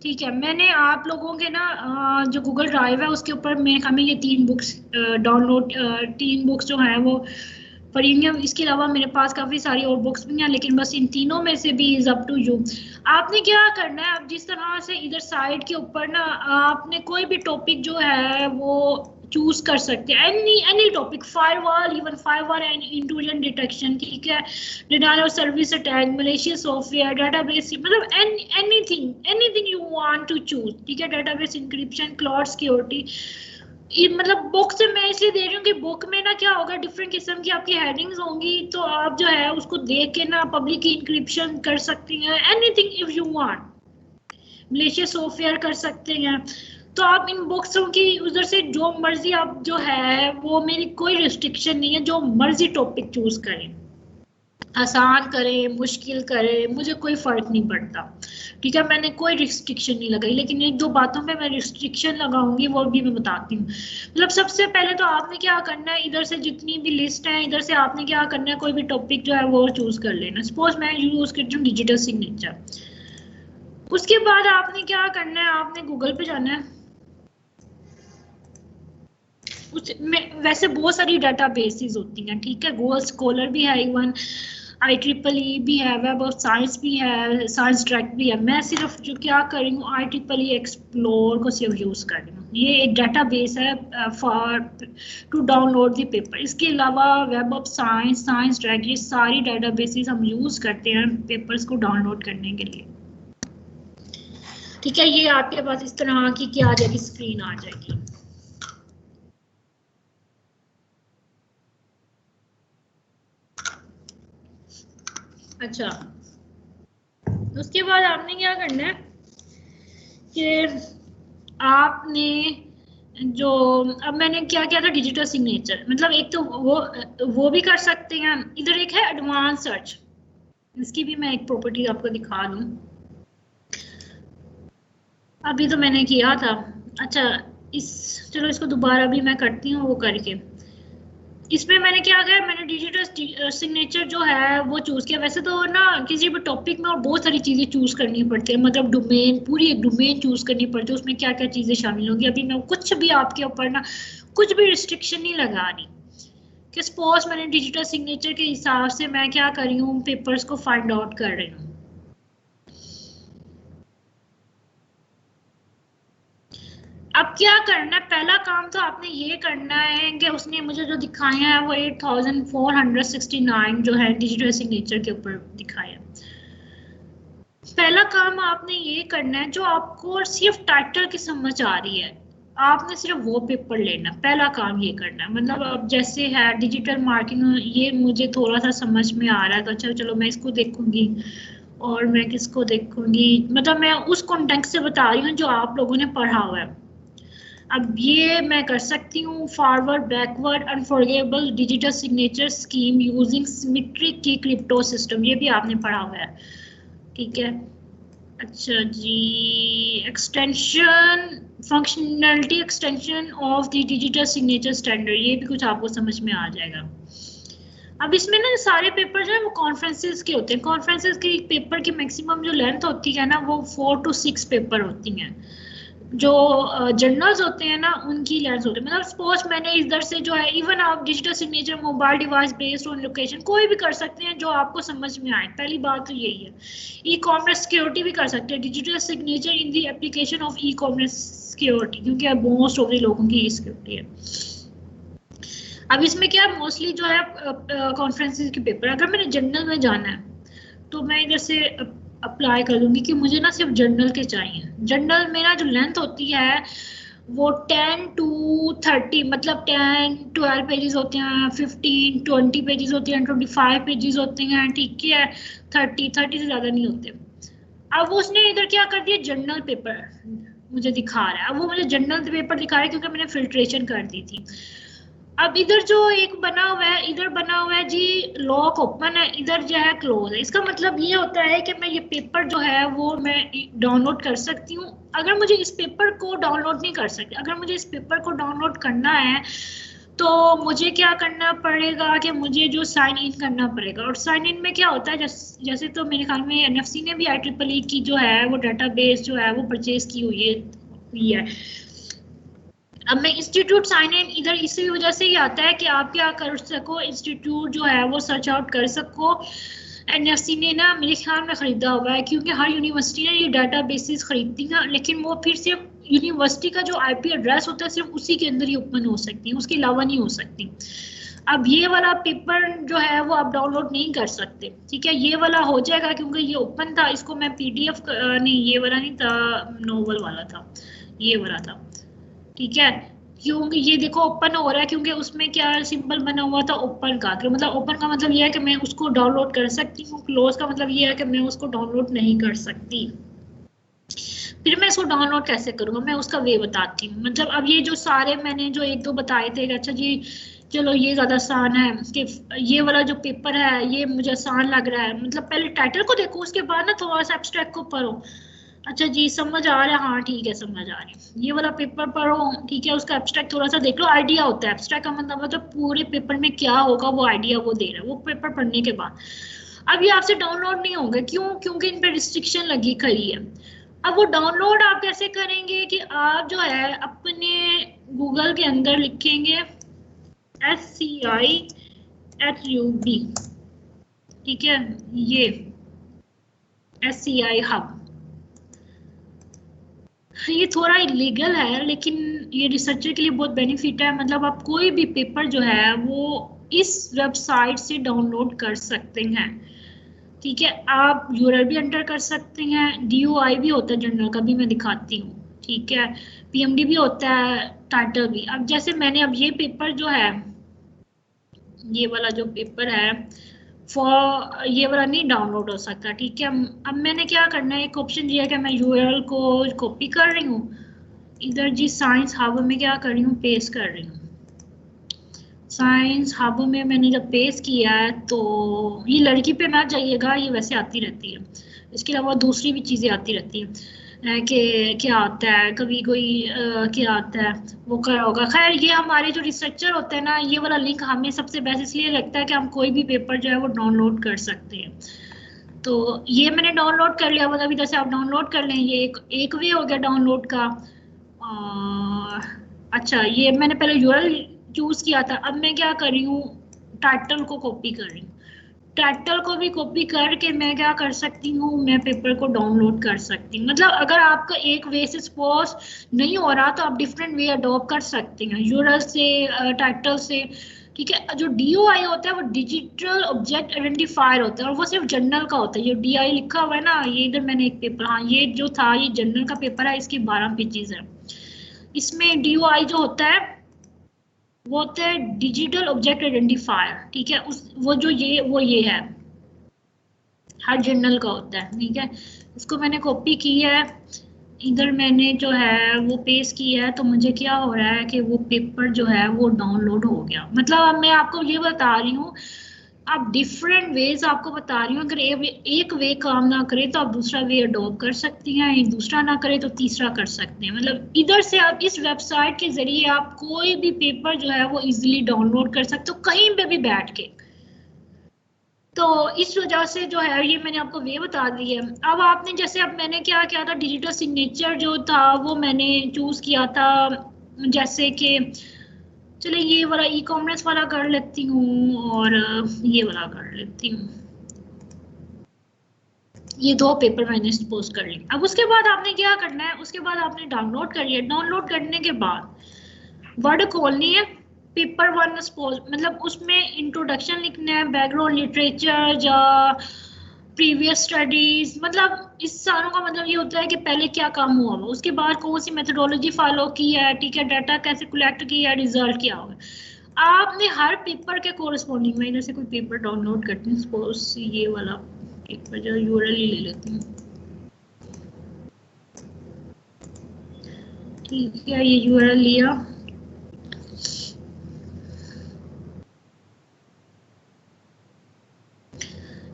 ठीक है, मैंने आप लोगों के ना जो गूगल ड्राइव है उसके ऊपर मैं हमें ये 3 बुक्स डाउनलोड 3 बुक्स जो हैं वो पढ़ी हुई हैं। इसके अलावा मेरे पास काफ़ी सारी और बुक्स भी हैं, लेकिन बस इन तीनों में से भी इज़ अप टू यू। आपने क्या करना है, अब जिस तरह से इधर साइड के ऊपर ना आपने कोई भी टॉपिक जो है वो चूज कर सकते हैं, any topic, firewall, even firewall and intrusion detection, ठीक है, denial of service attack, malicious software, database, मतलब anything you want to choose, ठीक है, डाटाबेस इंक्रिप्शन, क्लाउड सिक्योरिटी। मतलब बुक से मैं इसलिए दे रही हूँ कि बुक में ना क्या होगा, डिफरेंट किस्म की आपकी हेडिंग्स होंगी, तो आप जो है उसको देख के ना पब्लिक की इंक्रिप्शन कर सकती हैं, anything if you want, Malaysia software कर सकते हैं। तो आप इन बुक्सों की उधर से जो मर्जी आप जो है वो, मेरी कोई रिस्ट्रिक्शन नहीं है, जो मर्जी टॉपिक चूज करें, आसान करें, मुश्किल करें, मुझे कोई फर्क नहीं पड़ता, ठीक है, मैंने कोई रिस्ट्रिक्शन नहीं लगाई। लेकिन एक दो बातों पे मैं रिस्ट्रिक्शन लगाऊंगी, वो भी मैं बताती हूँ। मतलब सबसे पहले तो आपने क्या करना है, इधर से जितनी भी लिस्ट है, इधर से आपने क्या करना है, कोई भी टॉपिक जो है वो चूज कर लेना। सपोज मैं यूज करती हूँ डिजिटल सिग्नेचर। उसके बाद आपने क्या करना है, आपने गूगल पे जाना है, उसमें वैसे बहुत सारी डाटाबेसेस होती हैं, ठीक है, गूगल स्कॉलर भी है, इवन IEEE भी है, वेब ऑफ साइंस भी है, साइंस ट्रैक भी है। मैं सिर्फ जो क्या कर रही हूँ, IEEE एक्सप्लोर को सिर्फ यूज कर रही हूँ। ये एक डाटाबेस है for to download the paper. इसके अलावा web of science, science track, ये सारी डाटाबेसेस हम यूज करते हैं पेपर्स को डाउनलोड करने के लिए, ठीक है। ये आपके पास इस तरह की क्या आ जाएगी, स्क्रीन आ जाएगी। अच्छा, उसके बाद आपने क्या करना है कि आपने जो, अब मैंने क्या किया था, डिजिटल सिग्नेचर, मतलब एक तो वो भी कर सकते हैं। इधर एक है एडवांस सर्च, इसकी भी मैं एक प्रॉपर्टी आपको दिखा दूं, अभी तो मैंने किया था। अच्छा, चलो इसको दोबारा भी मैं करती हूँ वो करके। इसमें मैंने क्या किया, मैंने डिजिटल सिग्नेचर जो है वो चूज किया। वैसे तो ना किसी भी टॉपिक में और बहुत सारी चीजें चूज करनी पड़ती है, मतलब डोमेन, पूरी एक डोमेन चूज करनी पड़ती है, उसमें क्या क्या चीजें शामिल होंगी। अभी मैं कुछ भी आपके ऊपर ना कुछ भी रिस्ट्रिक्शन नहीं लगा रही कि सपोज मैंने डिजिटल सिग्नेचर के हिसाब से मैं क्या कर रही हूँ, पेपर्स को फाइंड आउट कर रही हूँ। अब क्या करना है, पहला काम तो आपने ये करना है कि उसने मुझे जो दिखाया है वो 8469 जो है डिजिटल सिग्नेचर के ऊपर दिखाया। पहला काम आपने ये करना है, जो आपको सिर्फ टाइटल की समझ आ रही है, आपने सिर्फ वो पेपर लेना। पहला काम ये करना है, मतलब अब जैसे है डिजिटल मार्केटिंग, ये मुझे थोड़ा सा समझ में आ रहा है, तो अच्छा चलो मैं इसको देखूंगी। और मैं किसको देखूंगी, मतलब मैं उस कॉन्टेक्स्ट से बता रही हूँ जो आप लोगों ने पढ़ा हुआ है। अब ये मैं कर सकती हूँ, forward backward unforgettable digital signature scheme using symmetric key crypto system, ये भी आपने पढ़ा हुआ है, ठीक है। अच्छा जी, extension, functionality extension of the digital signature standard, ये भी कुछ आपको समझ में आ जाएगा। अब इसमें ना सारे पेपर जो है वो कॉन्फ्रेंसेस के होते हैं। कॉन्फ्रेंसेस के पेपर की मैक्सिमम जो लेंथ होती है ना वो 4 to 6 पेपर होती हैं। जो जर्नल्स होते हैं ना उनकी लेंथ होती है, मतलब सपोज मैंने इधर से जो है, इवन आप digital signature mobile device based on location कोई भी कर सकते हैं जो आपको समझ में आए। पहली बात तो यही है। ई कॉमर्स सिक्योरिटी भी कर सकते हैं, digital signature in the application of e commerce security, क्योंकि अब मोस्ट ऑफ द लोगों की सिक्योरिटी है। अब इसमें क्या मोस्टली जो है कॉन्फ्रेंसेस के पेपर, अगर मैंने जर्नल में जाना है तो मैं इधर से अप्लाई कर दूंगी कि मुझे ना सिर्फ जर्नल के चाहिए। जर्नल में ना जो लेंथ होती है वो 10 to 30, मतलब 10 12 पेजेस होते हैं, 15 20 पेजेस होते हैं, 25 पेजेस होते हैं, ठीक है, 30 से ज़्यादा नहीं होते। अब उसने इधर क्या कर दिया, जर्नल पेपर मुझे दिखा रहा है। अब वो मुझे जर्नल पेपर दिखा रहा है क्योंकि मैंने फिल्ट्रेशन कर दी थी। अब इधर जो एक बना हुआ है, इधर बना हुआ है जी लॉक ओपन है, इधर जो है क्लोज है। इसका मतलब ये होता है कि मैं ये पेपर जो है वो मैं डाउनलोड कर सकती हूँ। अगर मुझे इस पेपर को डाउनलोड नहीं कर सकती, अगर मुझे इस पेपर को डाउनलोड करना है तो मुझे क्या करना पड़ेगा कि मुझे जो साइन इन करना पड़ेगा, और साइन इन में क्या होता है, जैसे तो मेरे ख्याल में एनएफसी ने भी IEEE की जो है वो डेटाबेस जो है वो परचेज की हुई है। अब मैं इंस्टीट्यूट साइन इन इधर इसी वजह से ही आता है कि आप क्या कर सको, इंस्टीट्यूट जो है वो सर्च आउट कर सको। एनएफसी ने ना मेरे ख्याल में खरीदा हुआ है, क्योंकि हर यूनिवर्सिटी ने ये डाटा बेसिस खरीदती है, लेकिन वो फिर सिर्फ यूनिवर्सिटी का जो IP एड्रेस होता है सिर्फ उसी के अंदर ही ओपन हो सकती है, उसके अलावा नहीं हो सकती। अब ये वाला पेपर जो है वो आप डाउनलोड नहीं कर सकते, ठीक है, ये वाला हो जाएगा क्योंकि ये ओपन था, इसको मैं PDF नहीं, ये वाला नहीं था, नोवेल वाला था, ये वाला था, ठीक है। क्योंकि ये देखो ओपन हो रहा है, क्योंकि उसमें क्या सिंबल बना हुआ था ओपन का, तो मतलब ओपन का मतलब ये है कि मैं उसको डाउनलोड कर सकती हूँ, क्लोज का मतलब ये है कि मैं उसको डाउनलोड नहीं कर सकती। फिर मैं इसको डाउनलोड कैसे करूँगा, मैं उसका वे बताती हूँ। मतलब अब ये जो सारे मैंने जो एक दो बताए थे, अच्छा जी चलो ये ज़्यादा आसान है, कि ये वाला जो पेपर है ये मुझे आसान लग रहा है, मतलब पहले टाइटल को देखो, उसके बाद ना थोड़ा सा एब्स्ट्रैक्ट को पढ़ो। अच्छा जी समझ आ रहा है, हाँ ठीक है समझ आ रही है। ये वाला पेपर पढ़ो, ठीक है, उसका एब्स्ट्रैक्ट थोड़ा सा देख लो, आइडिया होता है। एब्स्ट्रैक्ट का मतलब पूरे पेपर में क्या होगा वो आइडिया वो दे रहा है, वो पेपर पढ़ने के बाद। अब ये आपसे डाउनलोड नहीं होंगे, क्यों? क्योंकि इन पे रिस्ट्रिक्शन लगी खड़ी है। अब वो डाउनलोड आप कैसे करेंगे कि आप जो है अपने गूगल के अंदर लिखेंगे SCIHUB, ठीक है, ये SCI हब। ये थोड़ा इलीगल है, लेकिन ये रिसर्चर के लिए बहुत बेनिफिट है। मतलब आप कोई भी पेपर जो है वो इस वेबसाइट से डाउनलोड कर सकते हैं, ठीक है। आप URL भी एंटर कर सकते हैं, DOI भी होता है जर्नल का, भी मैं दिखाती हूँ, ठीक है, PMD भी होता है, टाइटल भी। अब जैसे मैंने अब ये पेपर जो है, ये वाला जो पेपर है फॉर, ये वाला नहीं डाउनलोड हो सकता, ठीक है। अब मैंने क्या करना है, एक ऑप्शन दिया कि मैं URL को कॉपी कर रही हूँ, इधर जी साइंस हब में क्या कर रही हूँ, पेस्ट कर रही हूँ। साइंस हब में मैंने जब पेस्ट किया है तो ये लड़की पे ना जाइएगा, ये वैसे आती रहती है, इसके अलावा दूसरी भी चीज़ें आती रहती हैं कि क्या आता है, कभी कोई क्या आता है वो क्या होगा। खैर ये हमारे जो रिसर्चर होते हैं ना, ये वाला लिंक हमें सबसे बेस्ट इसलिए लगता है कि हम कोई भी पेपर जो है वो डाउनलोड कर सकते हैं। तो ये मैंने डाउनलोड कर लिया, मतलब इधर से आप डाउनलोड कर लें, ये एक वे हो गया डाउनलोड का। अच्छा ये मैंने पहले URL चूज किया था, अब मैं क्या कर रही हूँ, टाइटल को कॉपी कर रही हूँ। टाइटल को भी कॉपी करके मैं क्या कर सकती हूँ, मैं पेपर को डाउनलोड कर सकती हूँ। मतलब अगर आपका एक वे से सपोज नहीं हो रहा तो आप डिफरेंट वे अडॉप्ट कर सकते हैं, URL से, टाइटल से, ठीक है। जो DOI होता है वो डिजिटल ऑब्जेक्ट आइडेंटिफायर होता है, और वो सिर्फ जर्नल का होता है। ये DI लिखा हुआ है ना, ये इधर मैंने एक पेपर, हाँ ये जो था ये जर्नल का पेपर है, इसकी 12 पेजेस है। इसमें DOI जो होता है वो होता है डिजिटल ऑब्जेक्ट आइडेंटिफायर, ठीक है। उस वो जो ये है, हर जर्नल का होता है, ठीक है। इसको मैंने कॉपी की है, इधर मैंने जो है वो पेस्ट किया है, तो मुझे क्या हो रहा है कि वो पेपर जो है वो डाउनलोड हो गया। मतलब अब मैं आपको ये बता रही हूँ, आप डिफरेंट वेज आपको बता रही हूँ, अगर एक वे काम ना करे तो आप दूसरा वे अडॉप्ट कर सकती हैं, एक दूसरा ना करे तो तीसरा कर सकते हैं। मतलब इधर से आप इस वेबसाइट के जरिए आप कोई भी पेपर जो है वो इजीली डाउनलोड कर सकते हो, कहीं पे भी बैठ के। तो इस वजह से जो है ये मैंने आपको वे बता दी है। अब आपने जैसे, अब मैंने क्या किया था, डिजिटल सिग्नेचर जो था वो मैंने चूज किया था, जैसे कि चलिए ये वाला ई-कॉमर्स वाला कर लेती हूँ, और ये वाला कर लेती हूँ। ये दो पेपर मैंने सपोज कर लिए। अब उसके बाद आपने क्या करना है, उसके बाद आपने डाउनलोड कर लिया। डाउनलोड करने के बाद वर्ड खोलनी है, पेपर 1 सपोज, मतलब उसमें इंट्रोडक्शन लिखना है, बैकग्राउंड लिटरेचर या प्रीवियस स्टडीज, मतलब इस सारों का मतलब ये होता है कि पहले क्या काम हुआ हो, उसके बाद कौन सी मेथोडोलॉजी फॉलो की है, ठीक है, डाटा कैसे कलेक्ट किया है, रिजल्ट क्या होगा। आपने हर पेपर के कोरस्पॉन्डिंग में, जैसे कोई पेपर डाउनलोड करते हैं, सपोज ये वाला पेपर जो URL ही ले लेती हूँ, ठीक है, ये URL लिया।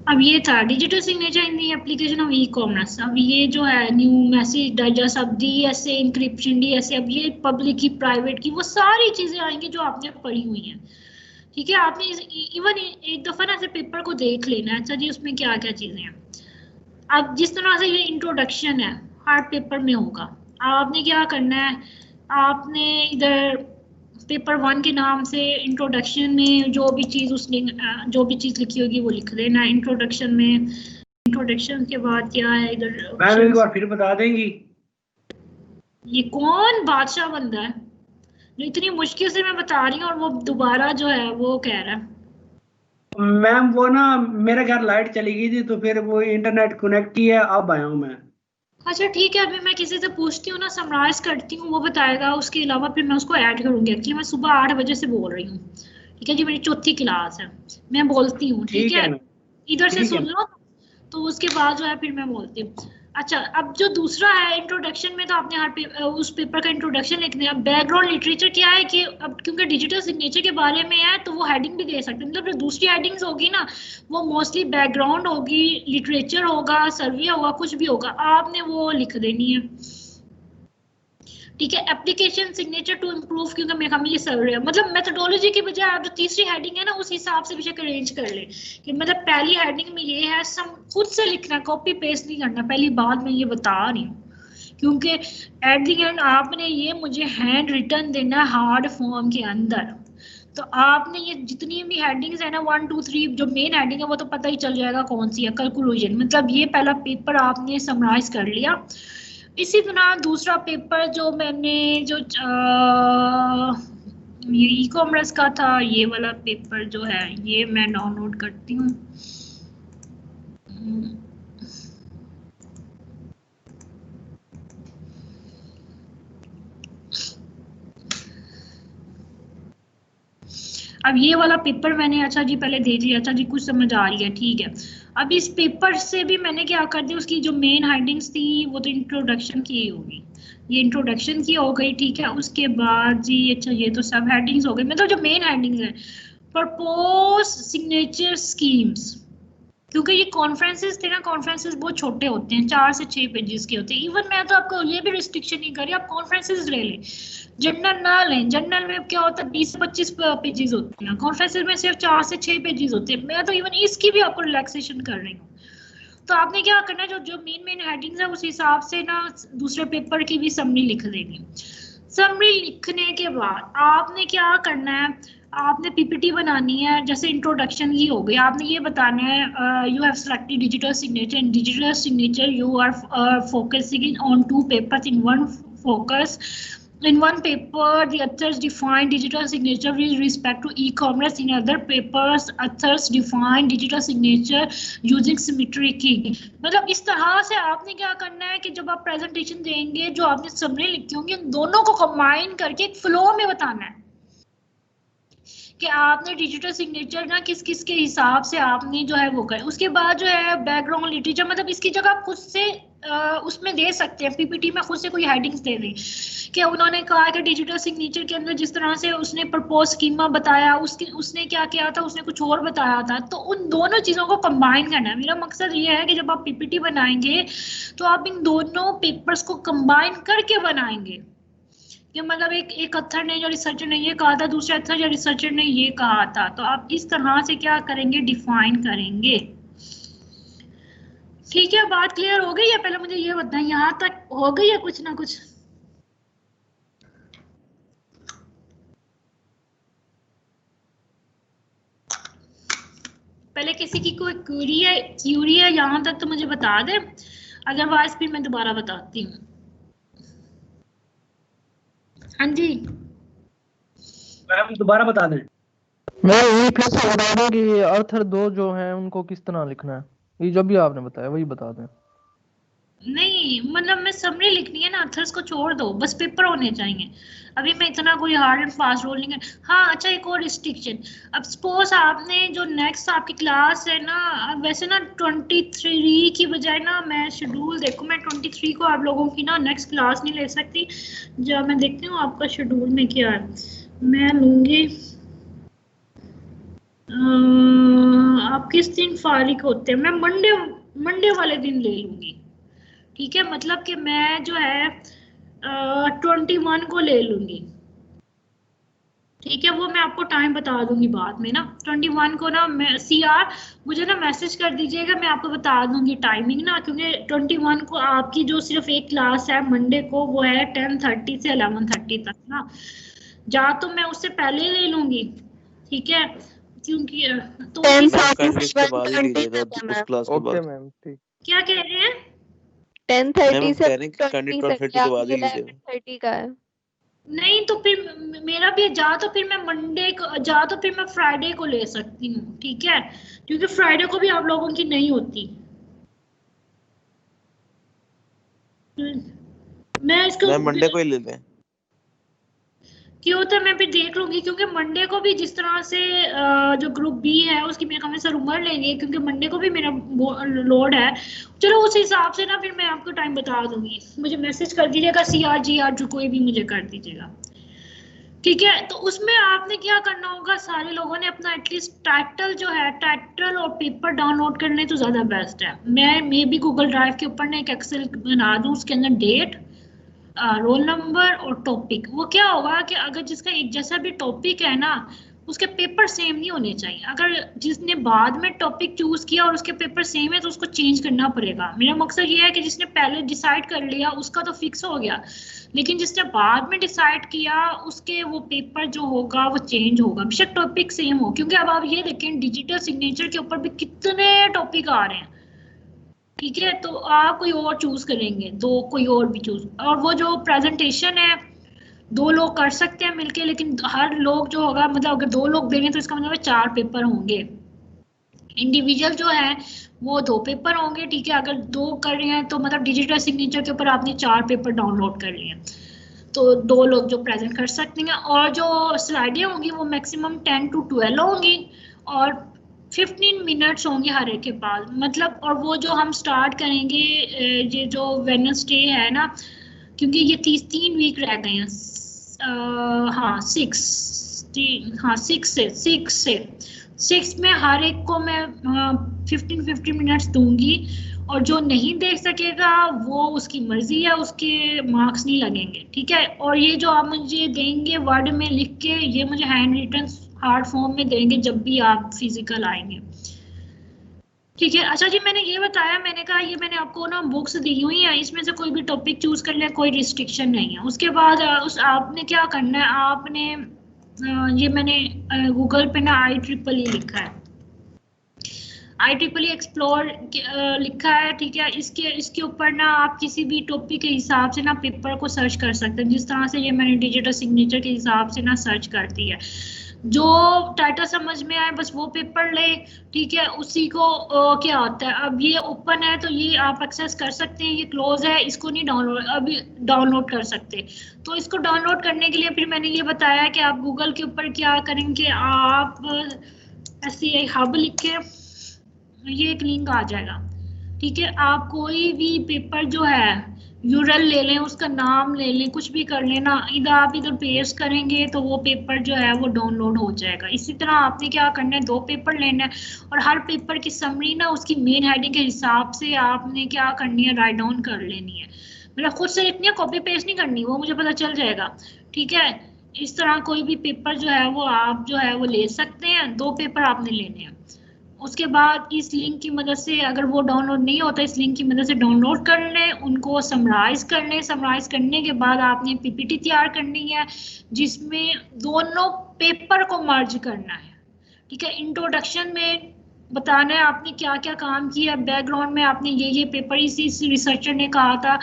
अब अब ये था digital signature in the application of e commerce. अब ये जो है न्यू मैसेज डाइजेस्ट, अब डीएसए इंक्रिप्शन, डीएसए, अब ये पब्लिक की प्राइवेट की वो सारी चीजें आएंगी जो आपने पढ़ी हुई हैं। ठीक है, आपने इवन एक दफा ना ऐसे पेपर को देख लेना है, अच्छा जी उसमें क्या क्या चीजें हैं। अब जिस तरह से ये इंट्रोडक्शन है हार्ड पेपर में होगा, आपने क्या करना है, आपने इधर पेपर 1 के नाम से इंट्रोडक्शन में जो भी चीज़ उसने जो भी चीज़ लिखी होगी वो लिख देना इंट्रोडक्शन में। इंट्रोडक्शन के बाद क्या है इधर, मैम एक बार फिर बता देंगी। ये कौन बादशाह बंदा है जो इतनी मुश्किल से मैं बता रही हूँ और वो दोबारा जो है वो कह रहा है। मैम वो ना मेरे घर लाइट चली गई थी तो फिर वो इंटरनेट कनेक्ट किया, अब आया हूँ मैं। अच्छा ठीक है, अभी मैं किसी से पूछती हूँ ना, समराइज करती हूँ, वो बताएगा, उसके अलावा फिर मैं उसको ऐड करूंगी। एक्चुअली मैं सुबह 8 बजे से बोल रही हूँ। ठीक है जी, मेरी चौथी क्लास है, मैं बोलती हूँ। ठीक है, इधर से सुन लो तो उसके बाद जो है फिर मैं बोलती हूँ। अच्छा, अब जो दूसरा है इंट्रोडक्शन में, तो आपने हर उस पेपर का इंट्रोडक्शन लिखना है। बैकग्राउंड लिटरेचर क्या है कि अब क्योंकि डिजिटल सिग्नेचर के बारे में है तो वो हेडिंग भी दे सकते हैं, मतलब जो दूसरी हेडिंग्स होगी ना वो मोस्टली बैकग्राउंड होगी, लिटरेचर होगा, सर्वे होगा, कुछ भी होगा, आपने वो लिख देनी है। ठीक है, एप्लीकेशन सिग्नेचर टू इम्प्रूव, क्योंकि मेरे ख्याल में ये सर्वे है, मतलब मेथोडोलॉजी की बजाय आप जो तीसरी हेडिंग है ना उस हिसाब से बेशक अरेंज कर ले कि मतलब पहली हेडिंग में ये है, सब खुद से लिखना, कॉपी पेस्ट नहीं करना। पहली बात मैं ये बता रही हूँ, क्योंकि एट द एंड आपने ये मुझे हैंड रिटन देना हार्ड फॉर्म के अंदर, तो आपने ये जितनी भी हेडिंग्स है ना 1 2 3 जो मेन हेडिंग है वो तो पता ही चल जाएगा कौन सी है। कंक्लूजन मतलब ये पहला पेपर आपने समराइज कर लिया। इसी तरह दूसरा पेपर जो मैंने जो ये ई कॉमर्स का था, ये वाला पेपर जो है ये मैं डाउनलोड करती हूँ। अब ये वाला पेपर मैंने अच्छा जी पहले देख लिया, अच्छा जी कुछ समझ आ रही है, ठीक है। अब इस पेपर से भी मैंने क्या कर दिया, उसकी जो मेन हेडिंग्स थी वो तो इंट्रोडक्शन की होगी, ये इंट्रोडक्शन की हो गई। ठीक है, उसके बाद जी अच्छा ये तो सब हेडिंग्स हो गई, मतलब जो मेन हेडिंग्स है। प्रपोज सिग्नेचर स्कीम्स, क्योंकि ये कॉन्फ्रेंसेस थे ना, कॉन्फ्रेंसेस बहुत छोटे होते हैं, 4 से 6 पेजेस के होते हैं। इवन मैं तो आपको ये भी रिस्ट्रिक्शन नहीं कर रही, आप कॉन्फ्रेंसेस ले लें, जनरल ना लें। जनरल में क्या होता है 20 से 25 पेजेस होते हैं, कॉन्फ्रेंसेस में सिर्फ 4 से 6 पेजेस होते हैं। मैं तो इवन इसकी भी आपको रिलैक्सेशन कर रही हूँ। तो आपने क्या करना है, जो जो मेन हेडिंग्स है उस हिसाब से ना दूसरे पेपर की भी समरी लिख देनी। समरी लिखने के बाद आपने क्या करना है, आपने पीपीटी बनानी है। जैसे इंट्रोडक्शन ही हो गई, आपने ये बताना है you have selected digital signature, in digital signature you are focusing on 2 papers in one focus. In one paper, the authors define digital signature with respect to e-commerce. In other papers, authors define digital signature using symmetry key. मतलब इस तरह से आपने क्या करना है कि जब आप प्रेजेंटेशन देंगे, जो आपने समरी लिखी होंगी उन दोनों को कंबाइन करके एक फ्लो में बताना है कि आपने डिजिटल सिग्नेचर ना किस किस के हिसाब से आपने जो है वो करें। उसके बाद जो है बैकग्राउंड लिटरेचर, मतलब इसकी जगह आप खुद से उसमें दे सकते हैं, पीपीटी में खुद से कोई हेडिंग्स दे दें कि उन्होंने कहा कि डिजिटल सिग्नेचर के अंदर जिस तरह से उसने प्रपोज स्कीमा बताया, उसने क्या किया था, उसने कुछ और बताया था, तो उन दोनों चीज़ों को कंबाइन करना है। मेरा मकसद ये है कि जब आप पीपीटी बनाएंगे तो आप इन दोनों पेपर्स को कंबाइन करके बनाएंगे कि मतलब एक अथर ने, जो रिसर्चर ने ये कहा था, दूसरे अथर या रिसर्चर ने ये कहा था, तो आप इस तरह से क्या करेंगे, डिफाइन करेंगे। ठीक है, बात क्लियर हो गई है? पहले मुझे ये बताएं यहाँ तक हो गई है कुछ ना कुछ? पहले किसी की कोई क्यूरी है यहाँ तक तो मुझे बता दे, अदरवाइज फिर मैं दोबारा बताती हूँ। हाँ जी मैम दोबारा बता दें। मैं ये फिर से बता दूं कि अर्थर 2 जो हैं उनको किस तरह लिखना है, ये जो भी आपने बताया वही बता दें। नहीं, मतलब मैं समरी लिखनी है ना, अथर्स को छोड़ दो, बस पेपर होने चाहिए। अभी मैं इतना कोई हार्ड एंड फास्ट रोल नहीं कर। हाँ अच्छा, एक और रिस्ट्रिक्शन, अब सपोज आपने जो नेक्स्ट आपकी क्लास है ना, वैसे ना 23 की बजाय ना, मैं शेड्यूल देखो, मैं 23 को आप लोगों की ना नेक्स्ट क्लास नहीं ले सकती। जब मैं देखती हूँ आपका शेड्यूल में क्या है, मैं लूंगी आप किस दिन फारिग होते हैं? मैं मंडे वाले दिन ले लूंगी, ठीक है। मतलब कि मैं जो है 21 को ले लूंगी, ठीक है। वो मैं आपको टाइम बता दूंगी बाद में ना। 21 को ना मैं मुझे ना मैसेज कर दीजिएगा, मैं आपको बता दूंगी टाइमिंग ना, क्योंकि 21 को आपकी जो सिर्फ एक क्लास है मंडे को, वो है 10:30 से 11:30 तक ना। जा तो मैं उससे पहले ले लूंगी, ठीक है, क्योंकि तो उसके बाद ही लीजिएगा उस क्लास के बाद। ओके मैम, ठीक। क्या कह रहे हैं? 10:30 से 12:30 के बाद ही लीजिएगा। 11:30 का है। नहीं तो फिर मेरा भी जा तो फिर मैं मंडे को जा तो फिर मैं फ्राइडे को ले सकती हूँ, ठीक है, क्योंकि फ्राइडे को भी आप लोगों की नहीं होती। मैं इसको मंडे को ही ले लें। क्यों? तो मैं फिर देख लूंगी, क्योंकि मंडे को भी जिस तरह से जो ग्रुप बी है उसकी मेरे ख्याल में सर उम्र लेंगे, क्योंकि मंडे को भी मेरा लोड है। चलो उस हिसाब से ना फिर मैं आपको टाइम बता दूंगी, मुझे मैसेज कर दीजिएगा, CR जो कोई भी मुझे कर दीजिएगा, ठीक है। तो उसमें आपने क्या करना होगा, सारे लोगों ने अपना एटलीस्ट टाइटल और पेपर डाउनलोड करने तो ज्यादा बेस्ट है। मैं मे भी गूगल ड्राइव के ऊपर ना एक एक्सेल बना दूं, उसके अंदर डेट, रोल नंबर और टॉपिक। वो क्या होगा कि अगर जिसका एक जैसा भी टॉपिक है ना, उसके पेपर सेम नहीं होने चाहिए। अगर जिसने बाद में टॉपिक चूज किया और उसके पेपर सेम है तो उसको चेंज करना पड़ेगा। मेरा मकसद ये है कि जिसने पहले डिसाइड कर लिया उसका तो फिक्स हो गया, लेकिन जिसने बाद में डिसाइड किया उसके वो पेपर जो होगा वो चेंज होगा, बेशक टॉपिक सेम हो। क्योंकि अब आप ये देखें डिजिटल सिग्नेचर के ऊपर भी कितने टॉपिक आ रहे हैं, ठीक है। तो आप कोई और चूज करेंगे, दो कोई और भी चूज, और वो जो प्रेजेंटेशन है 2 लोग कर सकते हैं मिलके, लेकिन हर लोग जो होगा, मतलब अगर 2 लोग देंगे तो इसका मतलब 4 पेपर होंगे। इंडिविजुअल जो है वो 2 पेपर होंगे, ठीक है। अगर 2 कर रहे हैं तो मतलब डिजिटल सिग्नेचर के ऊपर आपने 4 पेपर डाउनलोड कर लिए, तो 2 लोग जो प्रेजेंट कर सकते हैं। और जो स्लाइडें होंगी वो मैक्सिमम 10 to 12 होंगी और 15 मिनट्स होंगे हर एक के पास, मतलब। और वो जो हम स्टार्ट करेंगे ये जो वेडनेसडे है ना, क्योंकि ये 3 वीक रह गए हैं, हाँ 6 में हर एक को मैं 15 मिनट्स दूंगी, और जो नहीं देख सकेगा वो उसकी मर्जी है, उसके मार्क्स नहीं लगेंगे, ठीक है। और ये जो आप मुझे देंगे वर्ड में लिख के, ये मुझे हैंड रिटन हार्ड फॉर्म में देंगे जब भी आप फिजिकल आएंगे, ठीक है। अच्छा जी, मैंने ये बताया, मैंने कहा ये मैंने आपको ना बुक्स दी हुई है, इसमें से कोई भी टॉपिक चूज कर ले, कोई रिस्ट्रिक्शन नहीं है। उसके बाद आपने क्या करना है, आपने ये मैंने गूगल पे ना IEEE लिखा है, IEEE एक्सप्लोर लिखा है, ठीक है। इसके ऊपर ना आप किसी भी टॉपिक के हिसाब से ना पेपर को सर्च कर सकते हैं, जिस तरह से ये मैंने डिजिटल सिग्नेचर के हिसाब से ना सर्च कर दी है। जो टाइटल समझ में आए बस वो पेपर ले, ठीक है। उसी को क्या होता है, अब ये ओपन है तो ये आप एक्सेस कर सकते हैं, ये क्लोज है, इसको नहीं डाउनलोड कर सकते। तो इसको डाउनलोड करने के लिए फिर मैंने ये बताया कि आप गूगल के ऊपर क्या करेंगे, आप SCI हब लिख के, ये एक लिंक आ जाएगा, ठीक है। आप कोई भी पेपर जो है URL ले लें, उसका नाम ले लें, कुछ भी कर लेना, आप इधर पेस्ट करेंगे तो वो पेपर जो है वो डाउनलोड हो जाएगा। इसी तरह आपने क्या करना है, 2 पेपर लेना है और हर पेपर की समरी ना उसकी मेन हेडिंग के हिसाब से आपने क्या करनी है, राइट डाउन कर लेनी है। मतलब खुद से लिखनी है, कॉपी पेस्ट नहीं करनी, वो मुझे पता चल जाएगा, ठीक है। इस तरह कोई भी पेपर जो है वो आप जो है वो ले सकते हैं, 2 पेपर आपने लेने हैं। उसके बाद इस लिंक की मदद से, अगर वो डाउनलोड नहीं होता, इस लिंक की मदद से डाउनलोड कर लें, उनको समराइज कर लें। समराइज करने के बाद आपने PPT तैयार करनी है जिसमें दोनों पेपर को मर्ज करना है, ठीक है। इंट्रोडक्शन में बताना है आपने क्या क्या काम किया, बैकग्राउंड में आपने ये पेपर इस रिसर्चर ने कहा था,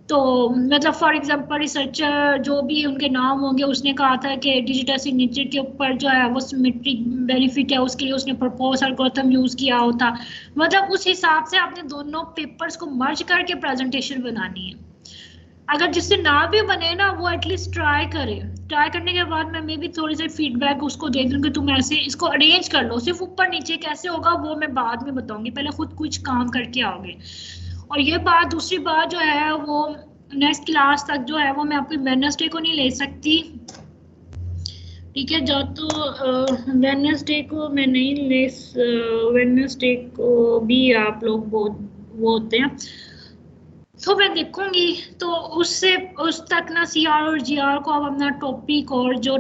तो मतलब फॉर एग्जांपल रिसर्चर जो भी उनके नाम होंगे, उसने कहा था कि डिजिटल सिग्नेचर के ऊपर जो है वो सिमेट्रिक बेनिफिट है, उसके लिए उसने प्रपोज एल्गोरिथम यूज किया होता। मतलब उस हिसाब से आपने दोनों पेपर्स को मर्ज करके प्रेजेंटेशन बनानी है। अगर जिससे ना भी बने ना, वो एटलीस्ट ट्राई करे। ट्राई करने के बाद मैं भी थोड़ी सी फीडबैक उसको दे दूंगी, तुम ऐसे इसको अरेंज कर लो। सिर्फ ऊपर नीचे कैसे होगा वो मैं बाद में बताऊंगी, पहले खुद कुछ काम करके आओगे। और ये बात, दूसरी बात जो है वो नेक्स्ट क्लास तक जो है वो मैं आपकी वेडनेसडे को नहीं ले सकती, ठीक है, जा तो वेडनेसडे को मैं नहीं ले, वेडनेसडे को भी आप लोग बहुत वो होते हैं, तो मैं देखूंगी। तो उससे उस तक ना सीआर और जीआर को आप अपना टॉपिक और जो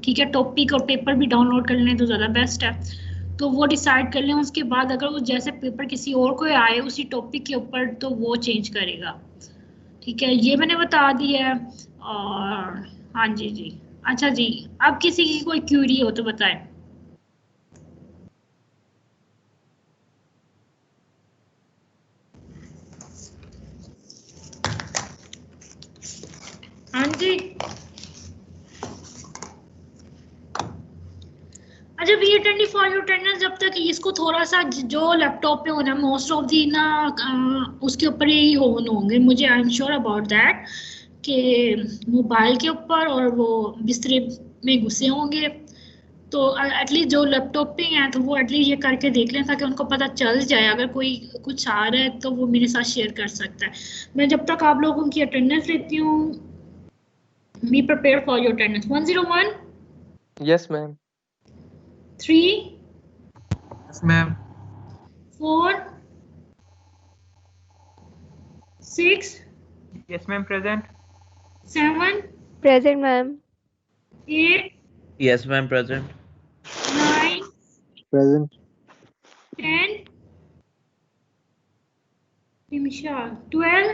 ठीक है टॉपिक और पेपर भी डाउनलोड कर लें तो ज़्यादा बेस्ट है। तो वो डिसाइड कर लें, उसके बाद अगर वो जैसे पेपर किसी और को आए उसी टॉपिक के ऊपर तो वो चेंज करेगा। ठीक है, ये मैंने बता दिया है। और हाँ जी जी, अच्छा जी, अब किसी की कोई क्यूरी हो तो बताएं। हाँ जी, अच्छा ये 24 अटेंडेंस जब तक इसको थोड़ा सा जो लैपटॉप पे होना मोस्ट ऑफ दी ना उसके ऊपर ही ऑन होंगे, मुझे I am sure about that कि मोबाइल के ऊपर और वो बिस्तरे में घुसे होंगे। तो एटलीस्ट जो लैपटॉप पे हैं तो वो एटलीस्ट ये करके देख लें ताकि उनको पता चल जाए, अगर कोई कुछ आ रहा है तो वो मेरे साथ शेयर कर सकता है। मैं जब तक आप लोगों की अटेंडेंस लेती हूँ, be prepare for your attendance. 101 yes ma'am. 3 Yes, ma'am. 4 6 Yes, ma'am. Present. 7 Present, ma'am. 8 Yes, ma'am, present. 9 present. 10 Nimisha 12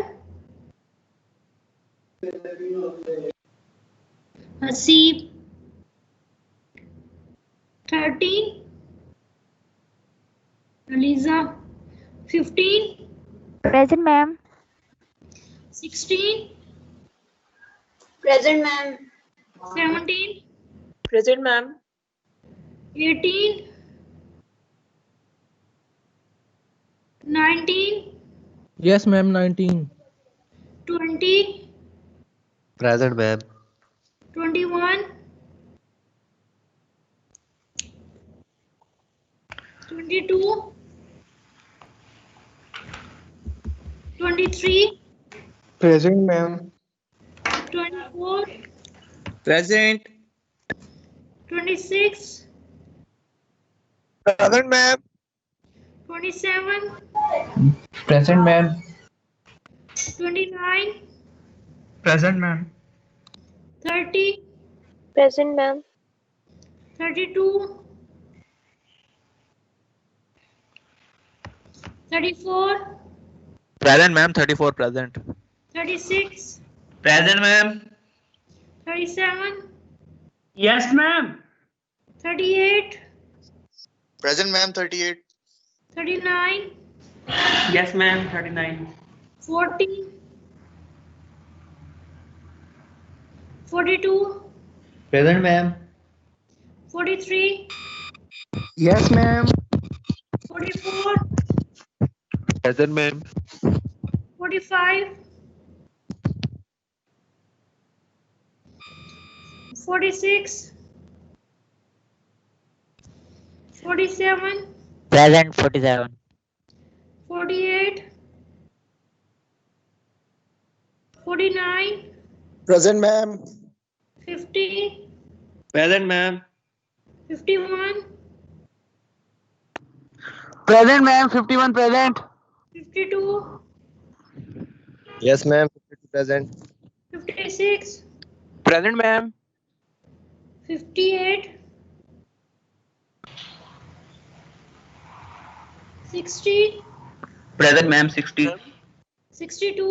Hasib 13 Aliza 15 Present, ma'am. 16 Present, ma'am. 17 Present, ma'am. 18 19 yes ma'am 19। 20 Present, ma'am. 21 22 23 present ma'am. 24 Present. 26 Present, ma'am. 27 Present, ma'am. 29 Present, ma'am. 30 Present, ma'am. 32 34 Present, ma'am. 34, present. 36 Present, ma'am. 37 Yes, ma'am. 38 Present, ma'am. 38. 39 Yes, ma'am. 39. 40 42 Present, ma'am. 43 yes ma'am. 44 Present, ma'am. 45 46 47 Present 47. 48 49 Present, ma'am. 50 Present, ma'am. 51 present ma'am 51 present. 52 Yes, ma'am. Present. 56 Present, ma'am. 58 60 Present, ma'am. 60. 62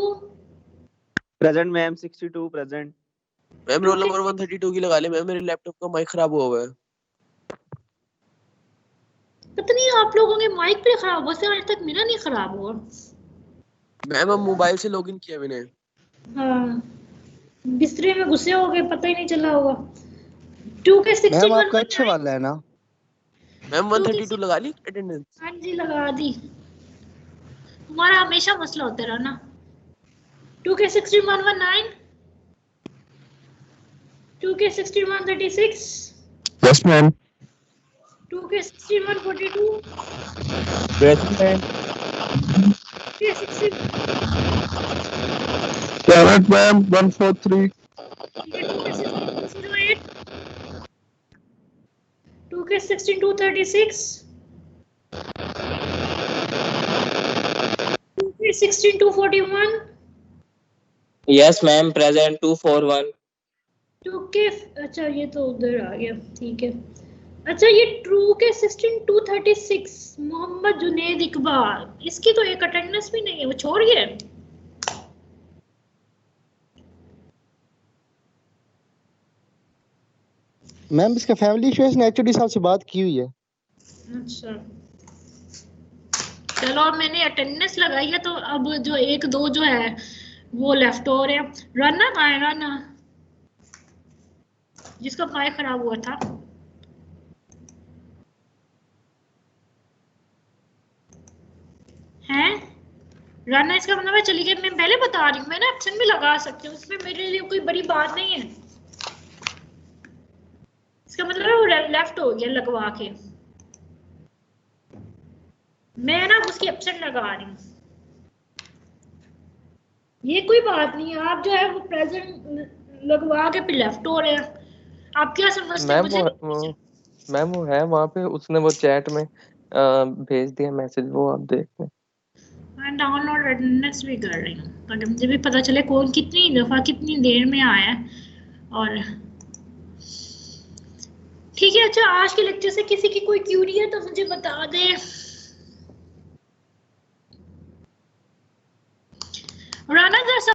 Present, ma'am. 62, present. Ma'am roll number 132 की लगा ले ma'am, मेरे laptop का mic खराब हुआ है। पता नहीं आप लोगों के माइक पे खराब हुआ से आज तक मेरा नहीं खराब हुआ। मैम अब मोबाइल से लॉगिन किया मैंने। हाँ बिस्तरे में घुसे हो गए, पता ही नहीं चला होगा। 2 के 61 मैम आपका अच्छे वाला है ना? मैम 132 लगा ली अटेंडेंस? हाँ जी लगा दी। हमारा हमेशा मसला होता रहा ना। 2 के 61 19 2 के 61 36 Yes, ma'am. 2 के 61 42 Present, ma'am. 2 के 60 Present, ma'am. 143. 2 के 60 08 2K 16 236 2K 16 241 Yes ma'am, present 241. 2K अच्छा ये तो उधर आ गया, ठीक है। अच्छा ये 2K 16 236 मोहम्मद जुनेद इकबाल, इसकी तो एक अटेंडेंस भी नहीं है, वो छोड़ गया। मैम इसका फैमिली इशू है, इसने एचओडी साहब से बात की हुई है। अच्छा चलो अब मैंने अटेंडेंस लगाई है, तो अब जो एक दो जो है वो लेफ्ट हो रहे हैं। राना कहाँ है? राना जिसका माइक खराब हुआ था। हैं राना, इसका मतलब है चली गई। मैं पहले बता रही हूँ, मैं ना एब्सेंट भी लगा सकती हूँ, इसमें मेरे लिए कोई बड़ी बात नहीं है। इसका मतलब है वो लेफ्ट हो गया लगवा के, मैं ना उसकी एब्सेंट लगा रही हूँ, ये कोई बात नहीं है। आप जो है वो प्रेजेंट लगवा के फिर लेफ्ट हो रहे हैं, आप क्या समझते हैं? मुझे मैम वो है वहाँ पे, उसने वो चैट में भेज दिया मैसेज, वो आप देख लें। मैं डाउनलोड अटेंडेंस भी कर रही हूँ ताकि मुझे भी पता चले कौन कितनी दफा कितनी देर में आया है। और ठीक है, अच्छा आज के लेक्चर से किसी की कोई क्यूरी है तो मुझे बता दे। राना जैसा